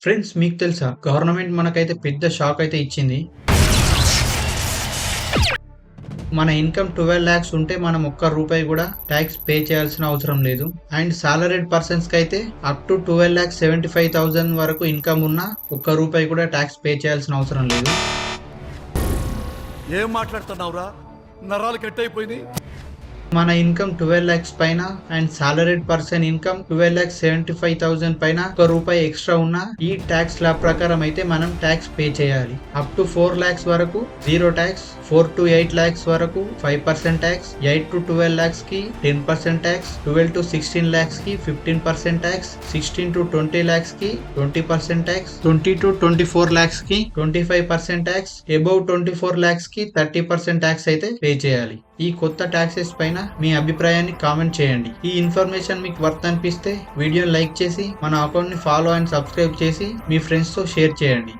Friends మీకు తెలుసా? Government మనకైతే పెద్ద షాక్ అయితే ఇచ్చింది. మన ఇన్‌కమ్ 12,00,000 ఉంటే మనం ఒక్క రూపాయి గూడా టాక్స్ పే చేయాల్సిన అవసరం లేదు. అండ్ సాలరీడ్ పర్సన్స్‌కైతే అప్ టు 12,75,000 వరకు ఇన్‌కమ్ ఉన్నా ఒక్క రూపాయి కూడా టాక్స్ పే చేయాల్సిన అవసరం లేదు. ఏం మాట్లాడుతున్నావురా? నరాలు కట్ అయిపోయినాయి. మన ఇన్‌కమ్ 12,00,000 పైన అండ్ సాలరీడ్ పర్సన్ ఇన్‌కమ్ 12,75,000 పైన ఒక్క రూపాయి ఎక్స్‌ట్రా ఉన్నా ఈ టాక్స్ లా ప్రకారం అయితే మనం టాక్స్ పే చేయాలి. అప్ టు 4,00,000 వరకు 0 టాక్స్, 4-8 lakhs వరకు 5% టాక్స్, 8-12 lakhs కి 10% టాక్స్, 12-16 lakhs కి 15% టాక్స్, 16-20 lakhs కి 20% టాక్స్, 20-24 lakhs కి 25% టాక్స్, అబోవ్ 24 lakhs కి 30% టాక్స్ అయితే పే చేయాలి. ఈ కొత్త టాక్సెస్ పైన మీ అభిప్రాయాన్ని కామెంట్ చేయండి. ఈ ఇన్ఫర్మేషన్ మీకు వర్త్ అనిపిస్తే వీడియోని లైక్ చేసి మన అకౌంట్ ని ఫాలో అండ్ సబ్స్క్రైబ్ చేసి మీ ఫ్రెండ్స్ తో షేర్ చేయండి.